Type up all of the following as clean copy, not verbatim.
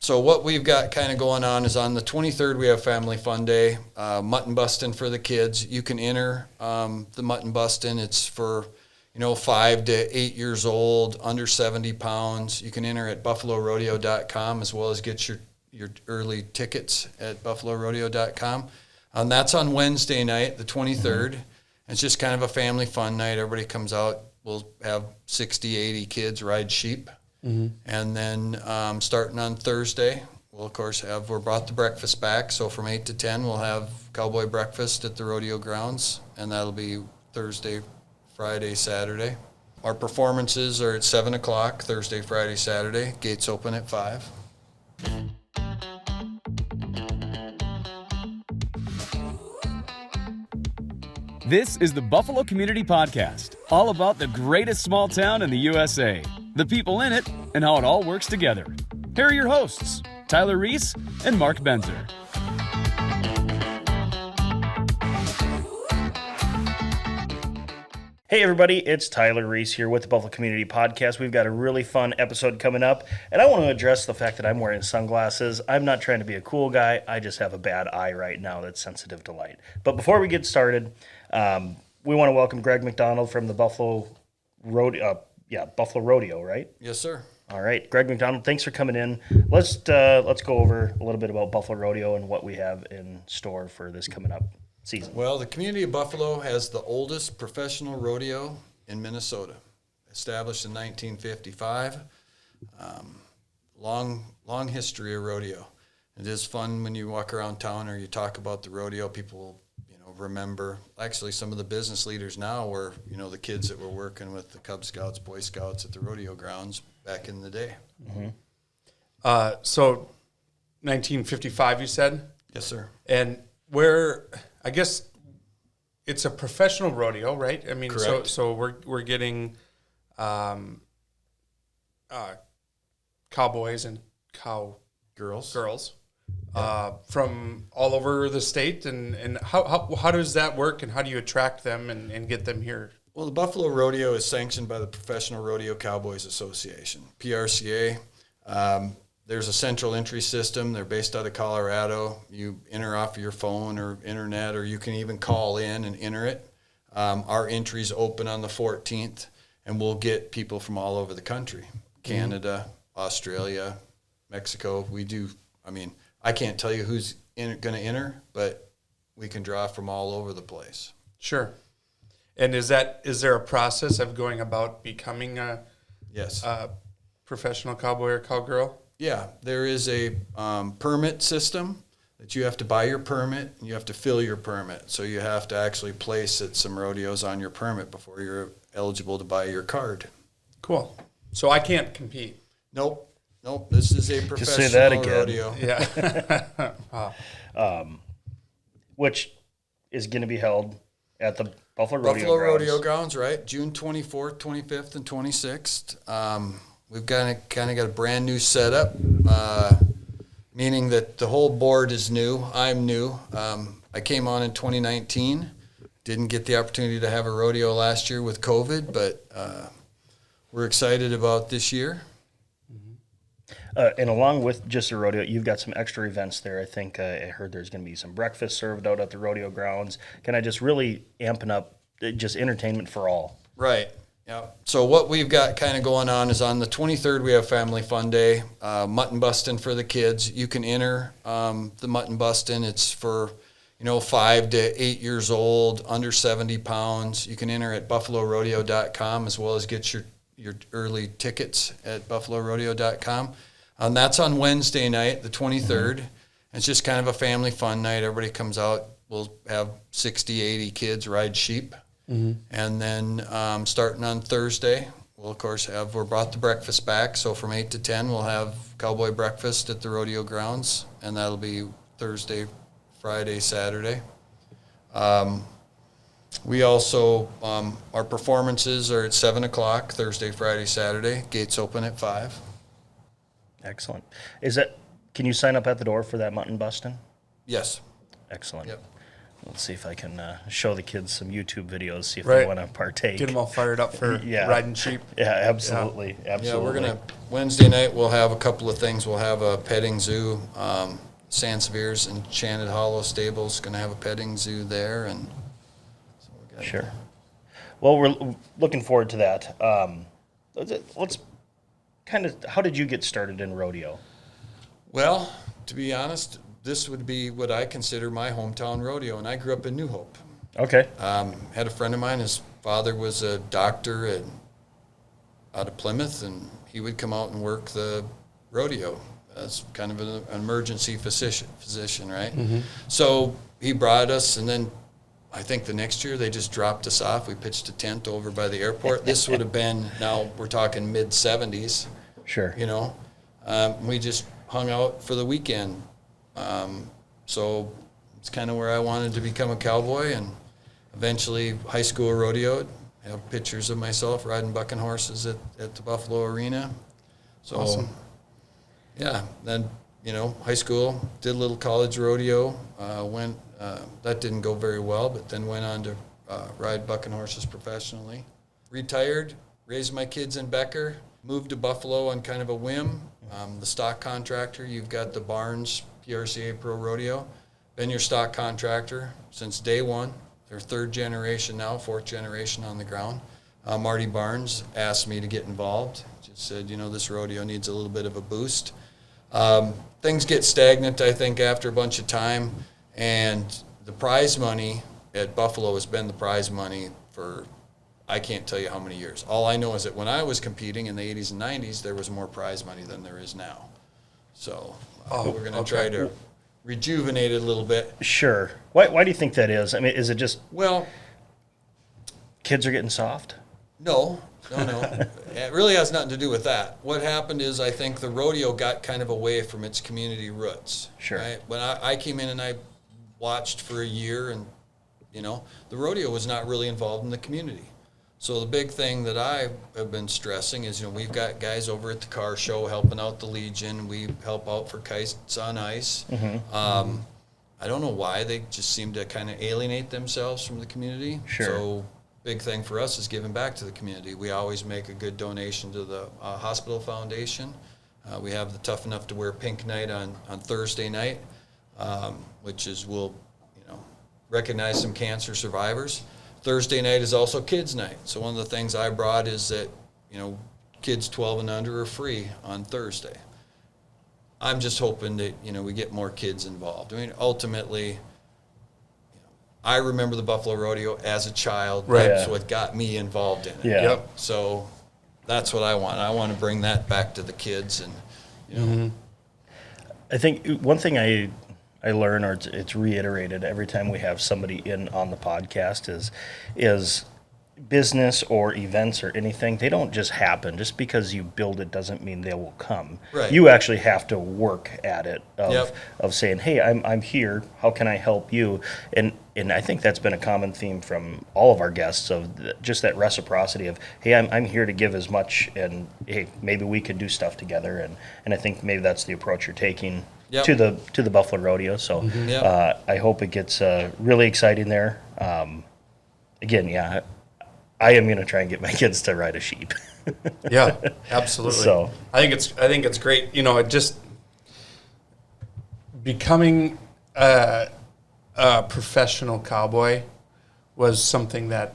So what we've got kind of going on is on the 23rd, we have Family Fun Day, mutton busting for the kids. You can enter the mutton busting. It's for, 5 to 8 years old, under 70 pounds. You can enter at buffalorodeo.com as well as get your early tickets at buffalorodeo.com. And that's on Wednesday night, the 23rd. Mm-hmm. It's just kind of a family fun night. Everybody comes out. We'll have 60, 80 kids ride sheep. Mm-hmm. And then starting on Thursday, we'll, of course, we brought the breakfast back. So from 8 to 10, we'll have cowboy breakfast at the rodeo grounds. And that'll be Thursday, Friday, Saturday. Our performances are at 7 o'clock, Thursday, Friday, Saturday. Gates open at 5. This is the Buffalo Community Podcast, all about the greatest small town in the USA, the people in it, and how it all works together. Here are your hosts, Tyler Reiss and Mark Benzer. Hey everybody, it's Tyler Reiss here with the Buffalo Community Podcast. We've got a really fun episode coming up, and I want to address the fact that I'm wearing sunglasses. I'm not trying to be a cool guy. I just have a bad eye right now that's sensitive to light. But before we get started, we want to welcome Greg McDonald from the Buffalo Rodeo, right? Yes, sir. All right, Greg McDonald, thanks for coming in. Let's go over a little bit about Buffalo Rodeo and what we have in store for this coming up season. Well, the community of Buffalo has the oldest professional rodeo in Minnesota, established in 1955. Long history of rodeo. It is fun when you walk around town or you talk about the rodeo. People, remember. Actually, some of the business leaders now were, the kids that were working with the Cub Scouts, Boy Scouts at the rodeo grounds back in the day. Mm-hmm. So, 1955, you said? Yes, sir. And I guess it's a professional rodeo, right? I mean, correct. So we're getting cowboys and girls from all over the state, and how does that work, and how do you attract them and get them here? Well, the Buffalo Rodeo is sanctioned by the Professional Rodeo Cowboys Association, PRCA. There's a central entry system. They're based out of Colorado. You enter off of your phone or internet, or you can even call in and enter it. Our entries open on the 14th, and we'll get people from all over the country, Canada, Australia, Mexico. I can't tell you who's going to enter, but we can draw from all over the place. Sure. And is there a process of going about becoming a professional cowboy or cowgirl? Yeah, there is a permit system that you have to buy your permit, and you have to fill your permit. So you have to actually place at some rodeos on your permit before you're eligible to buy your card. Cool. So I can't compete? Nope. This is a professional Just say that again. rodeo. Yeah. Wow. Which is going to be held at the Buffalo Rodeo Grounds, right? June 24th, 25th, and 26th. We've got a brand new setup, meaning that the whole board is new. I'm new. I came on in 2019. Didn't get the opportunity to have a rodeo last year with COVID, but we're excited about this year. And along with just the rodeo, you've got some extra events there. I think I heard there's going to be some breakfast served out at the rodeo grounds. Can I just really amping up just entertainment for all? Right. Yeah. So what we've got kind of going on is on the 23rd, we have Family Fun Day, mutton busting for the kids. You can enter the mutton busting. It's for, 5 to 8 years old, under 70 pounds. You can enter at buffalorodeo.com as well as get your early tickets at buffalorodeo.com. And that's on Wednesday night, the 23rd. Mm-hmm. It's just kind of a family fun night. Everybody comes out. We'll have 60, 80 kids ride sheep. Mm-hmm. And then starting on Thursday, we'll, of course, we brought the breakfast back. So from 8 to 10, we'll have cowboy breakfast at the rodeo grounds. And that'll be Thursday, Friday, Saturday. We also, our performances are at 7 o'clock, Thursday, Friday, Saturday. Gates open at 5. Excellent. Can you sign up at the door for that mutton busting? Yes. Excellent. Yep. Let's see if I can show the kids some YouTube videos, see if Right. they want to partake. Get them all fired up for riding sheep. Yeah, absolutely. Absolutely. Yeah, Wednesday night we'll have a couple of things. We'll have a petting zoo. Sanseviere's Enchanted Hollow Stables going to have a petting zoo there, and so we got Sure. Well, we're looking forward to that. Let's kind of, how did you get started in rodeo? Well, to be honest, this would be what I consider my hometown rodeo, and I grew up in New Hope. Okay. Had a friend of mine, his father was a doctor out of Plymouth, and he would come out and work the rodeo as kind of an emergency physician, right? Mm-hmm. So he brought us, and then I think the next year they just dropped us off. We pitched a tent over by the airport. This would have been, now we're talking mid-'70s. Sure. You know, we just hung out for the weekend. So it's kind of where I wanted to become a cowboy, and eventually high school rodeoed. I have pictures of myself riding bucking horses at the Buffalo Arena. So, awesome. Yeah, then, high school, did a little college rodeo, that didn't go very well, but then went on to ride bucking horses professionally. Retired, raised my kids in Becker, moved to Buffalo on kind of a whim. The stock contractor, you've got the Barnes PRCA Pro Rodeo, been your stock contractor since day one. They're third generation now, fourth generation on the ground. Marty Barnes asked me to get involved. Just said, this rodeo needs a little bit of a boost. Things get stagnant, I think, after a bunch of time, and the prize money at Buffalo has been the prize money for I can't tell you how many years. All I know is that when I was competing in the 80s and 90s, there was more prize money than there is now. So we're going to try to rejuvenate it a little bit. Sure. Why do you think that is? I mean, is it just Well, kids are getting soft? no. It really has nothing to do with that. What happened is I think the rodeo got kind of away from its community roots. Sure. Right? When I came in and I watched for a year, and the rodeo was not really involved in the community. So the big thing that I have been stressing is, we've got guys over at the car show helping out the Legion. We help out for Kites on Ice. Mm-hmm. I don't know why they just seem to kind of alienate themselves from the community. Sure. So big thing for us is giving back to the community. We always make a good donation to the hospital foundation. We have the Tough Enough to Wear Pink night on Thursday night, which is we'll recognize some cancer survivors. Thursday night is also kids night. So one of the things I brought is that, kids 12 and under are free on Thursday. I'm just hoping that, we get more kids involved. I mean, ultimately, I remember the Buffalo Rodeo as a child. Right. That's what got me involved in it. Yeah. Yep. So that's what I want. I want to bring that back to the kids. And, Mm-hmm. I think one thing I learn, or it's reiterated every time we have somebody in on the podcast, is business or events or anything, they don't just happen. Just because you build it doesn't mean they will come. Right. You actually have to work at it Yep. of saying, hey, I'm here, how can I help you? And I think that's been a common theme from all of our guests, of just that reciprocity of, hey, I'm here to give as much, and hey, maybe we could do stuff together. And I think maybe that's the approach you're taking Yep. to the Buffalo Rodeo. So Yep. I hope it gets really exciting there. Again, yeah, I am going to try and get my kids to ride a sheep. Yeah, absolutely. So- I think it's great. It just becoming a professional cowboy was something that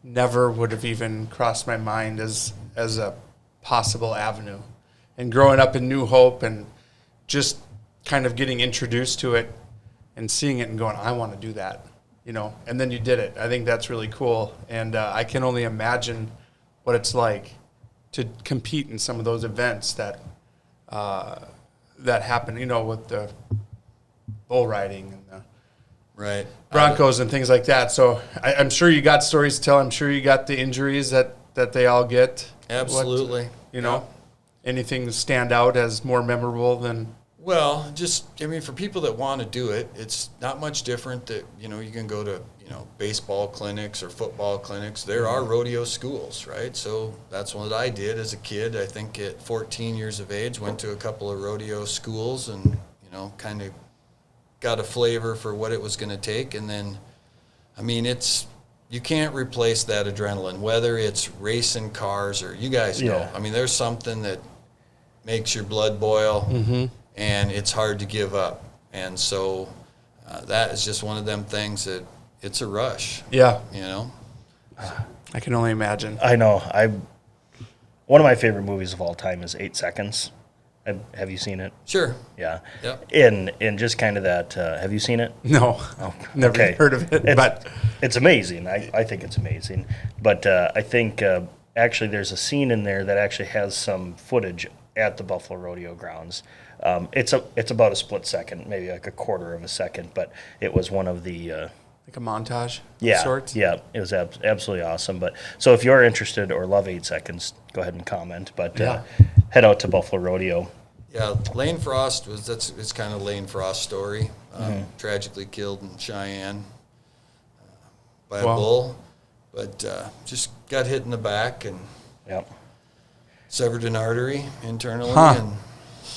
never would have even crossed my mind as a possible avenue. And growing up in New Hope and just kind of getting introduced to it and seeing it and going, I want to do that, and then you did it. I think that's really cool. And I can only imagine what it's like to compete in some of those events that happen, with the bull riding and the right. Broncos and things like that. So I'm sure you got stories to tell. I'm sure you got the injuries that they all get. Absolutely. Anything stand out as more memorable than? Well, for people that want to do it, it's not much different that, you can go to, baseball clinics or football clinics. There are rodeo schools, right? So that's what I did as a kid. I think at 14 years of age, went to a couple of rodeo schools and, kind of got a flavor for what it was going to take. And then, I mean, you can't replace that adrenaline, whether it's racing cars or you guys know. Yeah. I mean, there's something that makes your blood boil, and it's hard to give up. And so that is just one of them things that it's a rush. Yeah. You know? I can only imagine. I know. One of my favorite movies of all time is 8 Seconds. Have you seen it? Sure. Yeah. Yep. In just kind of that, have you seen it? No. Never okay. heard of it. But it's amazing. I think it's amazing. But I think actually there's a scene in there that actually has some footage at the Buffalo Rodeo grounds. It's about a split second, maybe like a quarter of a second, but it was one of the like a montage yeah, of sorts? Yeah, it was absolutely awesome. But so if you're interested or love 8 Seconds, go ahead and comment. But head out to Buffalo Rodeo. Yeah, Lane Frost it's kind of Lane Frost's story. Tragically killed in Cheyenne by a bull, but just got hit in the back and severed an artery internally.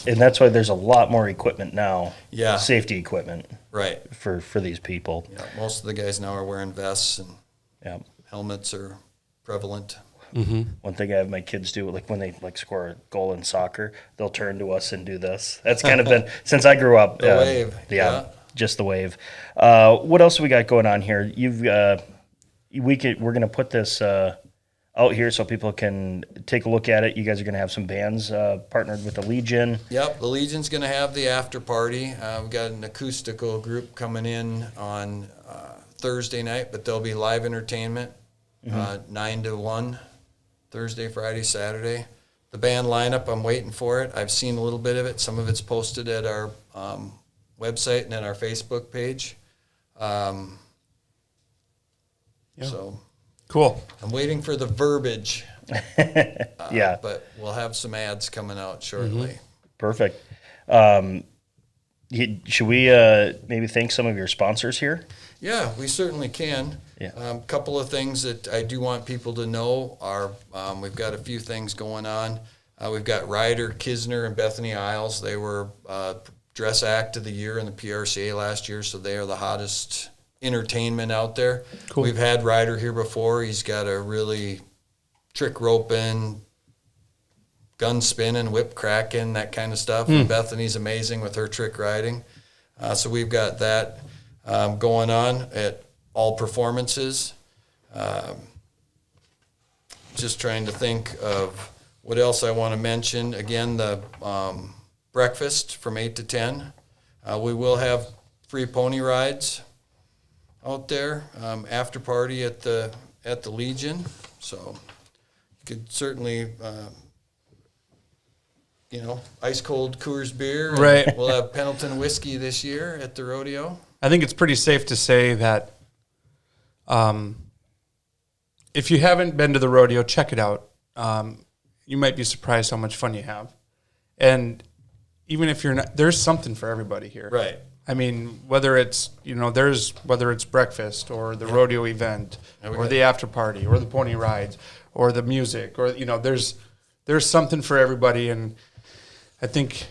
And that's why there's a lot more equipment now. Yeah, safety equipment. Right. For these people. Yeah, most of the guys now are wearing vests and helmets are prevalent. Mm-hmm. One thing I have my kids do, like when they score a goal in soccer, they'll turn to us and do this. That's kind of been since I grew up. The wave. Yeah, just the wave. What else we got going on here? We're going to put this out here so people can take a look at it. You guys are going to have some bands partnered with the Legion. Yep, the Legion's going to have the after party. We've got an acoustical group coming in on Thursday night, but there'll be live entertainment 9 to 1, Thursday, Friday, Saturday. The band lineup, I'm waiting for it. I've seen a little bit of it. Some of it's posted at our website and at our Facebook page. So cool. I'm waiting for the verbiage. But we'll have some ads coming out shortly. Perfect. Should we maybe thank some of your sponsors here? Yeah, we certainly can. A couple of things that I do want people to know are we've got a few things going on. We've got Ryder, Kisner, and Bethany Isles. They were Dress Act of the Year in the PRCA last year, so they are the hottest entertainment out there. Cool. We've had Ryder here before. He's got a really trick roping, gun spinning, whip cracking, that kind of stuff. And Bethany's amazing with her trick riding. So we've got that going on at all performances. Just trying to think of what else I want to mention. Again, the breakfast from 8 to 10. We will have free pony rides out there, after party at the Legion. So you could certainly, ice cold Coors beer. Right. We'll have Pendleton whiskey this year at the rodeo. I think it's pretty safe to say that if you haven't been to the rodeo, check it out. You might be surprised how much fun you have. And even if you're not, there's something for everybody here. Right. I mean, whether it's breakfast or the rodeo event or the after party or the pony rides or the music or, there's something for everybody. And I think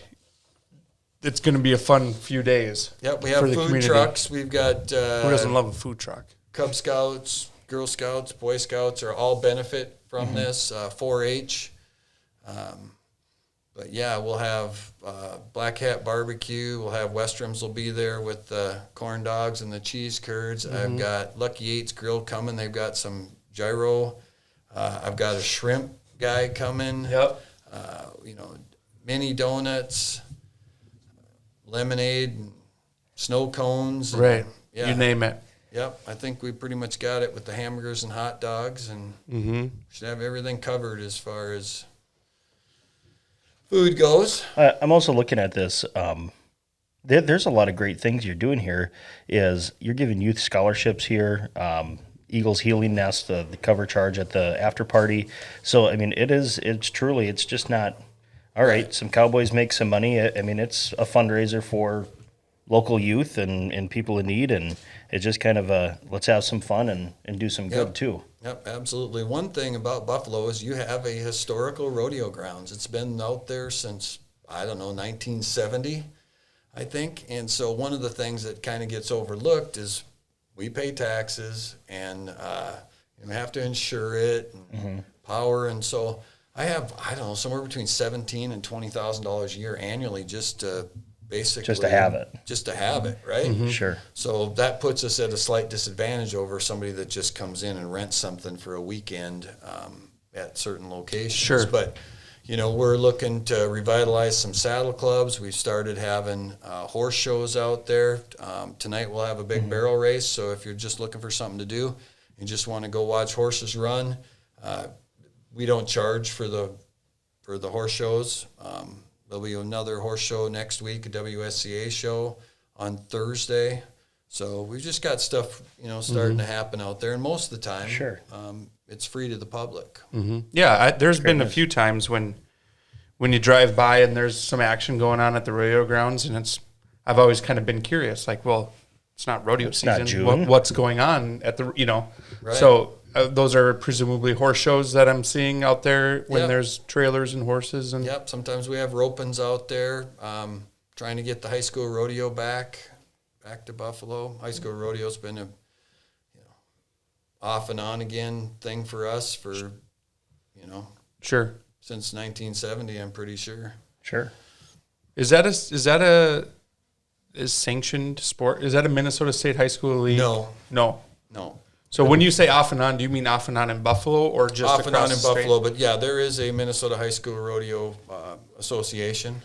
it's going to be a fun few days. Yep, we have food community. trucks. We've got... Who doesn't love a food truck? Cub Scouts, Girl Scouts, Boy Scouts are all benefit from this, 4-H. But yeah, we'll have Black Hat Barbecue. We'll have Westrams will be there with the corn dogs and the cheese curds. I've got Lucky Eight's Grill coming. They've got some gyro. I've got a shrimp guy coming. Yep. Mini donuts, lemonade, and snow cones. And, Right. Yeah. You name it. Yep, I think we pretty much got it with the hamburgers and hot dogs, and we should have everything covered as far as food goes. I'm also looking at this. There's a lot of great things you're doing here. Is you're giving youth scholarships here. Eagles Healing Nest, the cover charge at the after party. So I mean, it's just not all right. Some Cowboys make some money. I mean, it's a fundraiser for local youth and people in need, and it's just kind of let's have some fun and do some good too. Yep, absolutely. One thing about Buffalo is you have a historical rodeo grounds. It's been out there since, 1970. I think. And so one of the things that kind of gets overlooked is we pay taxes and we have to insure it and power. And so I have, I don't know, somewhere between $17,000 and $20,000 a year annually just to basically. Just to have it. Just to have it, right? Sure. So that puts us at a slight disadvantage over somebody that just comes in and rents something for a weekend at certain locations. Sure. But, we're looking to revitalize some saddle clubs. We started having horse shows out there. Tonight we'll have a big barrel race. So if you're just looking for something to do, you just want to go watch horses run, we don't charge for the horse shows. There'll be another horse show next week, a WSCA show on Thursday. So we've just got stuff, starting to happen out there. And most of the time, Sure. It's free to the public. Yeah, there's been a few times when you drive by and there's some action going on at the rodeo grounds, and I've always kind of been curious, like, well, it's not rodeo season. not June. What's going on at the, Right. So those are presumably horse shows that I'm seeing out there when Yep. there's trailers and horses and. Yep, sometimes we have ropings out there, trying to get the high school rodeo back to Buffalo. High school rodeo's been a off and on again thing for us for Sure. since 1970, I'm pretty sure. Sure. Is that a sanctioned sport? Is that a Minnesota State High School league? No. So when you say off and on, do you mean off and on in Buffalo or just Off and across on in the state? Buffalo, but yeah, there is a Minnesota High School Rodeo Association.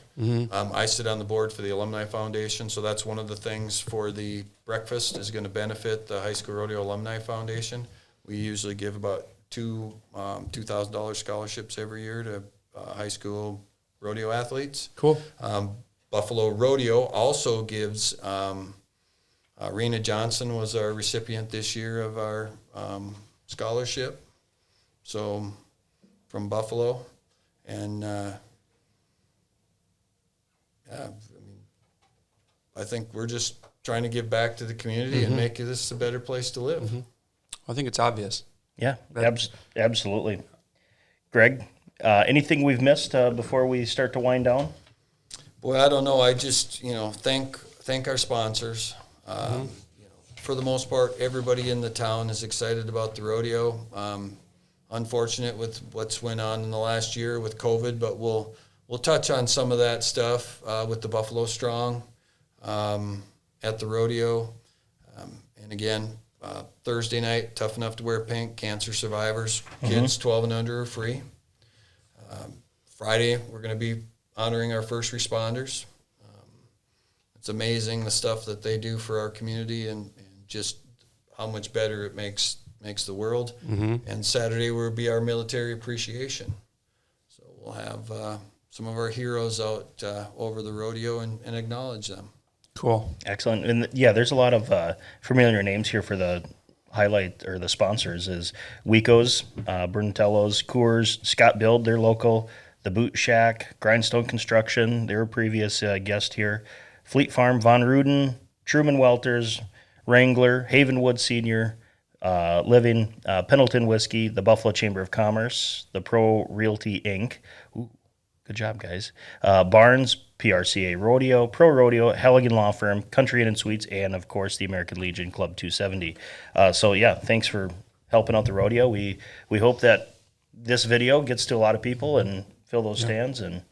I sit on the board for the Alumni Foundation, so that's one of the things for the breakfast is going to benefit the High School Rodeo Alumni Foundation. We usually give about $2,000 scholarships every year to high school rodeo athletes. Cool. Buffalo Rodeo also gives. Rena Johnson was our recipient this year of our scholarship, so from Buffalo, and I think we're just trying to give back to the community and make this a better place to live. I think it's obvious. Yeah, absolutely. Greg, anything we've missed before we start to wind down? Boy, I don't know. I just thank our sponsors. For the most part, everybody in the town is excited about the rodeo. Unfortunate with what's went on in the last year with COVID, but we'll touch on some of that stuff with the Buffalo Strong at the rodeo. And again, Thursday night, Tough Enough to Wear Pink, cancer survivors, kids 12 and under are free. Friday, we're going to be honoring our first responders. It's amazing the stuff that they do for our community and just how much better it makes the world. And Saturday will be our military appreciation. So we'll have some of our heroes out over the rodeo and acknowledge them. Cool. Excellent. And yeah, there's a lot of familiar names here for the highlight or the sponsors is Wico's, Brunello's, Coors, Scott Build, they're local, the Boot Shack, Grindstone Construction, they were a previous guest here, Fleet Farm, Von Ruden, Truman Welters, Wrangler, Havenwood Senior Living, Pendleton Whiskey, the Buffalo Chamber of Commerce, the Pro Realty Inc. Ooh, good job, guys. Barnes, PRCA Rodeo, Pro Rodeo, Halligan Law Firm, Country Inn and Suites, and of course the American Legion Club 270. So yeah, thanks for helping out the rodeo. We hope that this video gets to a lot of people and fill those stands. And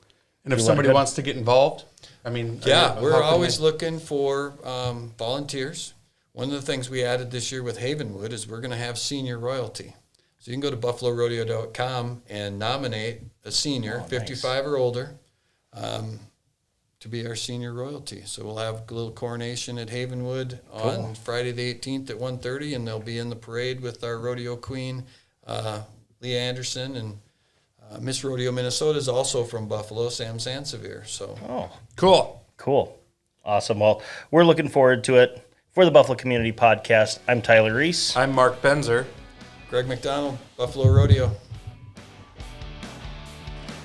if somebody wants to get involved, we're always looking for volunteers. One of the things we added this year with Havenwood is we're going to have senior royalty. So you can go to buffalorodeo.com and nominate a senior, 55 or older, to be our senior royalty. So we'll have a little coronation at Havenwood on Friday the 18th at 1:30, and they'll be in the parade with our rodeo queen, Leah Anderson, and Miss Rodeo Minnesota is also from Buffalo, Sam Sansevier. So Cool. Awesome. Well, we're looking forward to it. For the Buffalo Community Podcast, I'm Tyler Reiss. I'm Mark Benzer. Greg McDonald, Buffalo Rodeo.